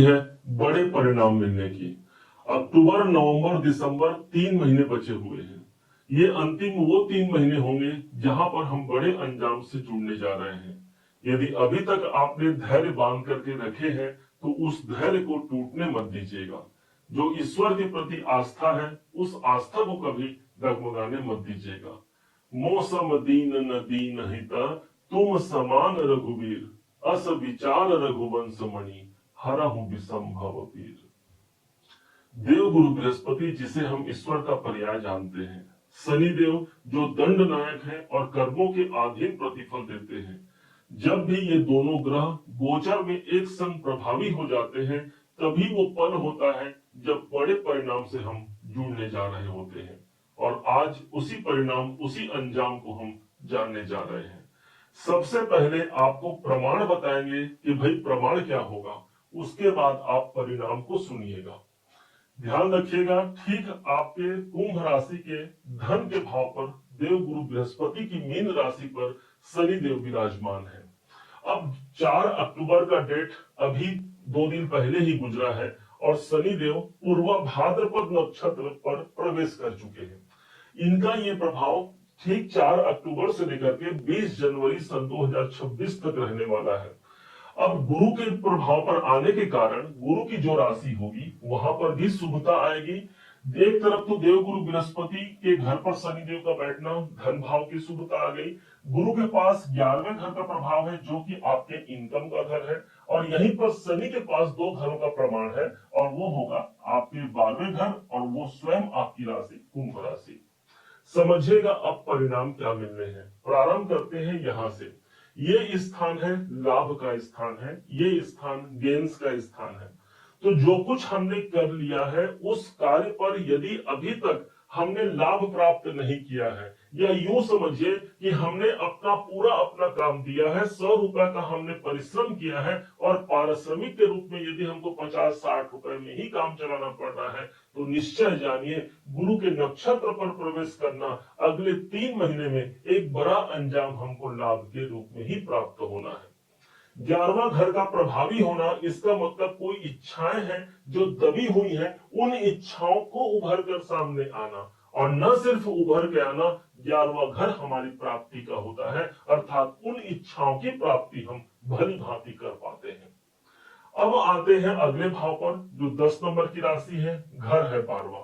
है बड़े परिणाम मिलने की। अक्टूबर, नवंबर, दिसंबर 3 महीने बचे हुए हैं। ये अंतिम वो 3 महीने होंगे जहां पर हम बड़े अंजाम से जुड़ने जा रहे हैं। यदि अभी तक आपने धैर्य बांध करके रखे हैं तो उस धैर्य को टूटने मत दीजिएगा। जो ईश्वर के प्रति आस्था है उस आस्था को कभी डगमगाने मत दीजिएगा। मौसम दीन न दीन हिता तुम समान रघुवीर, अस विचार रघुवंश मणि हरहु विसंभव पीर। देव गुरु बृहस्पति, जिसे हम ईश्वर का पर्याय जानते हैं, शनिदेव जो दंड नायक है और कर्मों के अधीन प्रतिफल देते हैं, जब भी ये दोनों ग्रह गोचर में एक संग प्रभावी हो जाते हैं तभी वो पल होता है जब बड़े परिणाम से हम जुड़ने जा रहे होते हैं। और आज उसी परिणाम, उसी अंजाम को हम जानने जा रहे हैं। सबसे पहले आपको प्रमाण बताएंगे कि भाई प्रमाण क्या होगा, उसके बाद आप परिणाम को सुनिएगा। ध्यान रखिएगा, ठीक आपके कुंभ राशि के धन के भाव पर देव गुरु बृहस्पति की मीन राशि पर शनि देव विराजमान है। अब 4 अक्टूबर का डेट अभी 2 दिन पहले ही गुजरा है और शनि देव पूर्वा भाद्रपद नक्षत्र पर प्रवेश कर चुके हैं। इनका ये प्रभाव ठीक 4 अक्टूबर से लेकर के 20 जनवरी सन 2026 तक रहने वाला है। अब गुरु के प्रभाव पर आने के कारण गुरु की जो राशि होगी वहां पर भी शुभता आएगी। एक तरफ तो देव गुरु बृहस्पति के घर पर शनि देव का बैठना, धन भाव की शुभता आ गई। गुरु के पास 11वें घर का प्रभाव है जो कि आपके इनकम का घर है, और यहीं पर शनि के पास 2 घरों का प्रमाण है और वो होगा आपके 12वें घर और वो स्वयं आपकी राशि कुंभ राशि। समझिएगा अब परिणाम क्या मिलने हैं। प्रारंभ करते हैं यहां से। ये स्थान है लाभ का स्थान है, ये स्थान गेंस का स्थान है। तो जो कुछ हमने कर लिया है उस कार्य पर यदि अभी तक हमने लाभ प्राप्त नहीं किया है, या यूं समझिए कि हमने अपना काम दिया है, 100 रुपए का हमने परिश्रम किया है और पारिश्रमिक के रूप में यदि हमको 50-60 रुपए में ही काम चलाना पड़ रहा है, तो निश्चय जानिए गुरु के नक्षत्र पर प्रवेश करना अगले 3 महीने में एक बड़ा अंजाम हमको लाभ के रूप में ही प्राप्त होना है। 11वां घर का प्रभावी होना, इसका मतलब कोई इच्छाएं हैं जो दबी हुई हैं, उन इच्छाओं को उभर कर सामने आना, और न सिर्फ उभर के आना, 11वां घर हमारी प्राप्ति का होता है, अर्थात उन इच्छाओं की प्राप्ति हम भली भांति कर पाते हैं। अब आते हैं अगले भाव पर जो 10 नंबर की राशि है, घर है 12वां।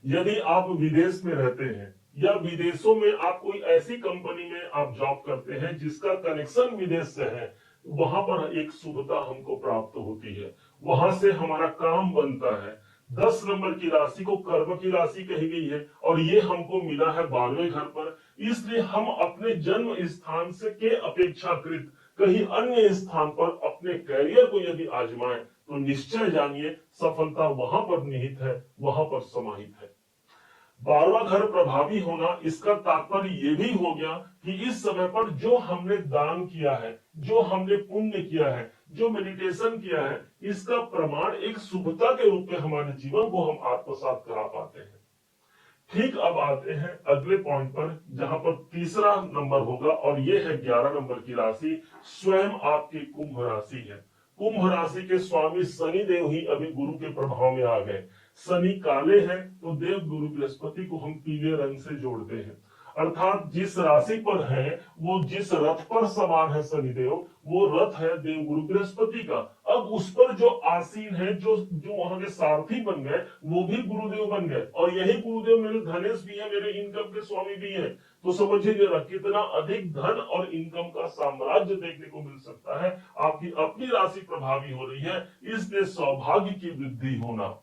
यदि आप विदेश में रहते हैं या विदेशों में आप कोई ऐसी कंपनी में आप जॉब करते हैं जिसका कनेक्शन विदेश से है, वहां पर एक शुभता हमको प्राप्त होती है, वहां से हमारा काम बनता है। 10 नंबर की राशि को कर्म की राशि कही गई है और ये हमको मिला है 12वें घर पर, इसलिए हम अपने जन्म स्थान से के अपेक्षाकृत कहीं अन्य स्थान पर अपने कैरियर को यदि आजमाएं तो निश्चय जानिए सफलता वहां पर निहित है, वहां पर समाहित है। 12वां घर प्रभावी होना, इसका तात्पर्य ये भी हो गया कि इस समय पर जो हमने दान किया है, जो हमने पुण्य किया है, जो मेडिटेशन किया है, इसका प्रमाण एक शुभता के रूप में हमारे जीवन को हम आत्मसात करा पाते हैं। ठीक, अब आते हैं अगले पॉइंट पर जहां पर तीसरा नंबर होगा, और ये है 11 नंबर की राशि, स्वयं आपकी कुंभ राशि है। कुंभ राशि के स्वामी शनि देव ही अभी गुरु के प्रभाव में आ गए। शनि काले हैं तो देव गुरु बृहस्पति को हम पीले रंग से जोड़ते हैं, अर्थात जिस राशि पर है, वो जिस रथ पर सवार है शनिदेव, वो रथ है देव गुरु बृहस्पति का। अब उस पर जो आसीन है, जो वहां के सारथी बन गए, वो भी गुरुदेव बन गए, और यही गुरुदेव मेरे धनेश भी है, मेरे इनकम के स्वामी भी है। तो समझिए जरा कितना अधिक धन और इनकम का साम्राज्य देखने को मिल सकता है। आपकी अपनी राशि प्रभावी हो रही है, इसलिए सौभाग्य की वृद्धि होना।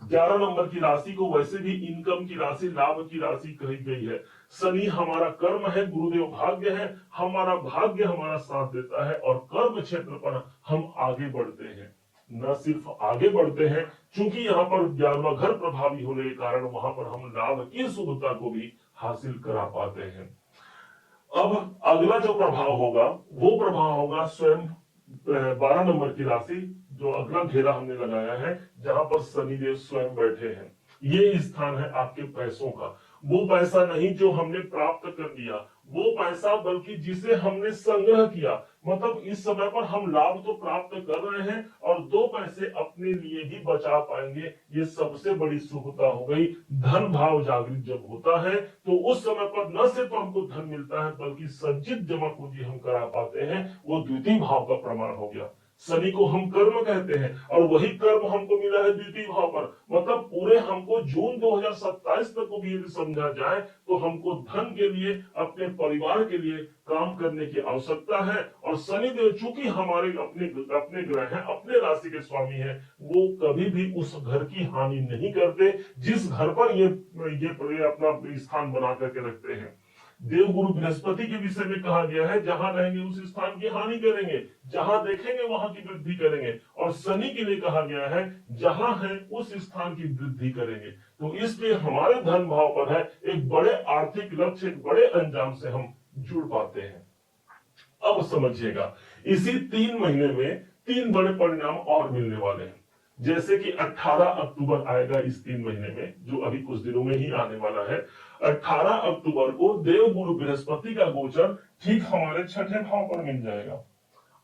11 नंबर की राशि को वैसे भी इनकम की राशि, लाभ की राशि कही गई है। शनि हमारा कर्म है, गुरुदेव भाग्य है, हमारा भाग्य हमारा साथ देता है, और कर्म क्षेत्र पर हम आगे बढ़ते हैं। न सिर्फ आगे बढ़ते हैं, क्योंकि यहाँ पर 11वां घर प्रभावी होने के कारण वहां पर हम लाभ की शुभता को भी हासिल करा पाते हैं। अब अगला जो प्रभाव होगा वो प्रभाव होगा स्वयं 12 नंबर की राशि, जो अगला घेरा हमने लगाया है, जहां पर शनिदेव स्वयं बैठे हैं। ये स्थान है आपके पैसों का। वो पैसा नहीं जो हमने प्राप्त कर लिया, वो पैसा बल्कि जिसे हमने संग्रह किया, मतलब इस समय पर हम लाभ तो प्राप्त कर रहे हैं और 2 पैसे अपने लिए भी बचा पाएंगे। ये सबसे बड़ी सुखता हो गई। धन भाव जागृत जब होता है तो उस समय पर न सिर्फ हमको धन मिलता है बल्कि संचित जमा पूंजी हम करा पाते हैं, वो द्वितीय भाव का प्रमाण हो गया। शनि को हम कर्म कहते हैं और वही कर्म हमको मिला है द्वितीय भाव पर। मतलब पूरे हमको जून 2027 तक को भी यदि समझा जाए तो हमको धन के लिए, अपने परिवार के लिए काम करने की आवश्यकता है। और शनिदेव चूंकि हमारे अपने ग्रह हैं, अपने राशि के स्वामी हैं, वो कभी भी उस घर की हानि नहीं करते जिस घर पर ये अपना स्थान बना करके रखते हैं। देवगुरु बृहस्पति के विषय में कहा गया है, जहां रहेंगे उस स्थान की हानि करेंगे, जहां देखेंगे वहां की वृद्धि करेंगे। और शनि के लिए कहा गया है, जहां है उस स्थान की वृद्धि करेंगे। तो इसलिए हमारे धन भाव पर है, एक बड़े आर्थिक लक्ष्य, एक बड़े अंजाम से हम जुड़ पाते हैं। अब समझिएगा, इसी 3 महीने में 3 बड़े परिणाम और मिलने वाले हैं। जैसे कि 18 अक्टूबर आएगा इस 3 महीने में, जो अभी कुछ दिनों में ही आने वाला है। 18 अक्टूबर को देवगुरु बृहस्पति का गोचर ठीक हमारे छठे भाव पर मिल जाएगा।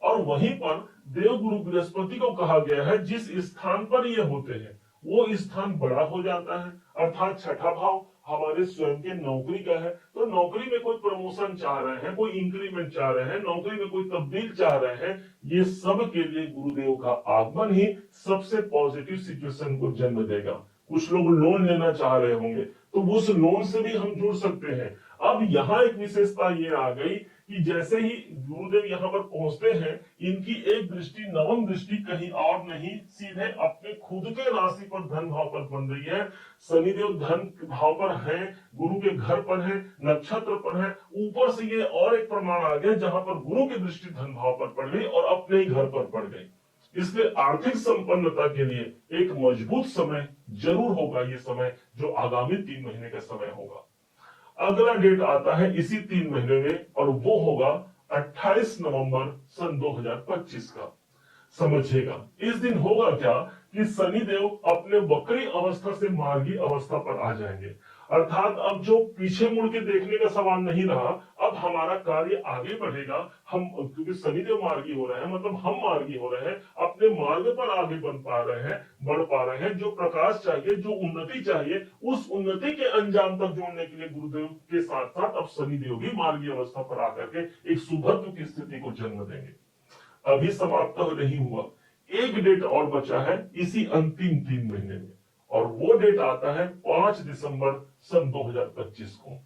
और वहीं पर देवगुरु बृहस्पति को कहा गया है, जिस स्थान पर ये होते हैं वो स्थान बड़ा हो जाता है। अर्थात छठा भाव हमारे स्वयं के नौकरी का है। तो नौकरी में कोई प्रमोशन चाह रहे हैं, कोई इंक्रीमेंट चाह रहे हैं, नौकरी में कोई तब्दील चाह रहे हैं, ये सब के लिए गुरुदेव का आगमन ही सबसे पॉजिटिव सिचुएशन को जन्म देगा। कुछ लोग लोन लेना चाह रहे होंगे तो उस लोन से भी हम जुड़ सकते हैं। अब यहाँ एक विशेषता ये आ गई कि जैसे ही गुरुदेव यहाँ पर पहुंचते हैं, इनकी एक दृष्टि, नवम दृष्टि कहीं और नहीं, सीधे अपने खुद के राशि पर, धन भाव पर बन रही है। शनिदेव धन भाव पर है, गुरु के घर पर है, नक्षत्र पर है। ऊपर से ये और एक प्रमाण आ गया जहां पर गुरु की दृष्टि धन भाव पर पड़ गई और अपने ही घर पर पड़ गई। इसलिए आर्थिक संपन्नता के लिए एक मजबूत समय जरूर होगा, ये समय जो आगामी 3 महीने का समय होगा। अगला डेट आता है इसी 3 महीने में और वो होगा 28 नवंबर सन 2025 का। समझिएगा, इस दिन होगा क्या कि शनिदेव अपने वक्री अवस्था से मार्गी अवस्था पर आ जाएंगे। अर्थात अब जो पीछे मुड़ के देखने का सवाल नहीं रहा, अब हमारा कार्य आगे बढ़ेगा। हम, क्योंकि शनिदेव मार्गी हो रहे हैं, मतलब हम मार्गी हो रहे हैं, अपने मार्ग पर आगे बढ़ पा रहे हैं। जो प्रकाश चाहिए, जो उन्नति चाहिए, उस उन्नति के अंजाम तक जोड़ने के लिए गुरुदेव के साथ साथ अब शनिदेव भी मार्गी अवस्था पर आकर के एक सुभद्र की स्थिति को जन्म देंगे। अभी समाप्त नहीं हुआ, एक डेट और बचा है इसी अंतिम 3 महीने में, और वो डेट आता है 5 दिसंबर सन 2025 को।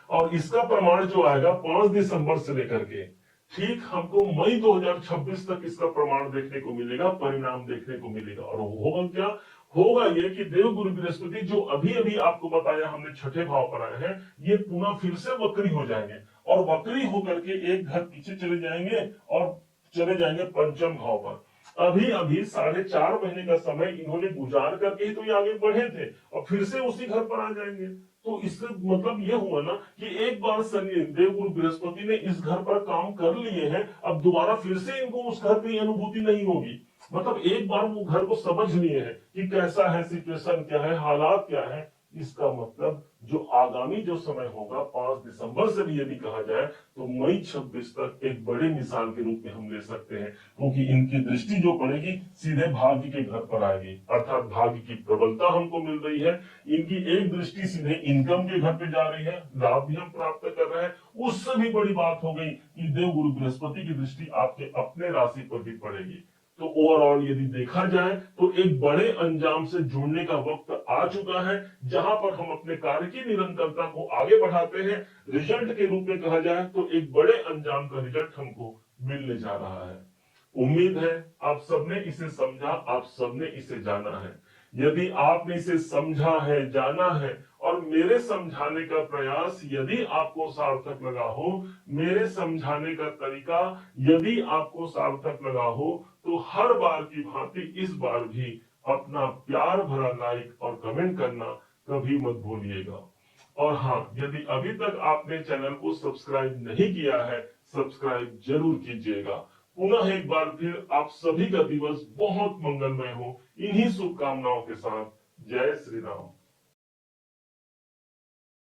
और इसका प्रमाण जो आएगा 5 दिसंबर से लेकर के ठीक हमको मई 2026 तक इसका प्रमाण देखने को मिलेगा, परिणाम देखने को मिलेगा। और होगा क्या, होगा ये कि देवगुरु बृहस्पति जो अभी अभी आपको बताया हमने छठे भाव पर आए हैं, ये पुनः फिर से वक्री हो जाएंगे और वक्री होकर के एक घर पीछे चले जाएंगे और चले जाएंगे पंचम भाव पर। अभी अभी 4.5 महीने का समय इन्होंने गुजार करके ही तो ये आगे बढ़े थे और फिर से उसी घर पर आ जाएंगे। तो इसका मतलब ये हुआ ना कि एक बार शनि देवगुरु बृहस्पति ने इस घर पर काम कर लिए हैं, अब दोबारा फिर से इनको उस घर की अनुभूति नहीं होगी। मतलब एक बार वो घर को समझ लिए हैं कि कैसा है, सिचुएशन क्या है, हालात क्या है। इसका मतलब जो आगामी जो समय होगा 5 दिसंबर से भी यदि कहा जाए तो मई 26 तक एक बड़े मिसाल के रूप में हम ले सकते हैं, क्योंकि इनकी दृष्टि जो पड़ेगी सीधे भाग्य के घर पर आएगी। अर्थात भाग्य की प्रबलता हमको मिल रही है। इनकी एक दृष्टि सीधे इनकम के घर पे जा रही है, लाभ भी हम प्राप्त कर रहे हैं। उससे भी बड़ी बात हो गई कि देवगुरु बृहस्पति की दृष्टि आपके अपने राशि पर भी पड़ेगी। तो ओवरऑल यदि देखा जाए तो एक बड़े अंजाम से जुड़ने का वक्त आ चुका है, जहां पर हम अपने कार्य की निरंतरता को आगे बढ़ाते हैं। रिजल्ट के रूप में कहा जाए तो एक बड़े अंजाम का रिजल्ट हमको मिलने जा रहा है। उम्मीद है आप सबने इसे समझा, आप सबने इसे जाना है। यदि आपने इसे समझा है, जाना है और मेरे समझाने का प्रयास यदि आपको सार्थक लगा हो, मेरे समझाने का तरीका यदि आपको सार्थक लगा हो, तो हर बार की भांति इस बार भी अपना प्यार भरा लाइक और कमेंट करना कभी मत भूलिएगा। और हाँ, यदि अभी तक आपने चैनल को सब्सक्राइब नहीं किया है, सब्सक्राइब जरूर कीजिएगा। पुनः एक बार फिर आप सभी का दिवस बहुत मंगलमय हो, इन्हीं शुभकामनाओं के साथ। जय श्री राम।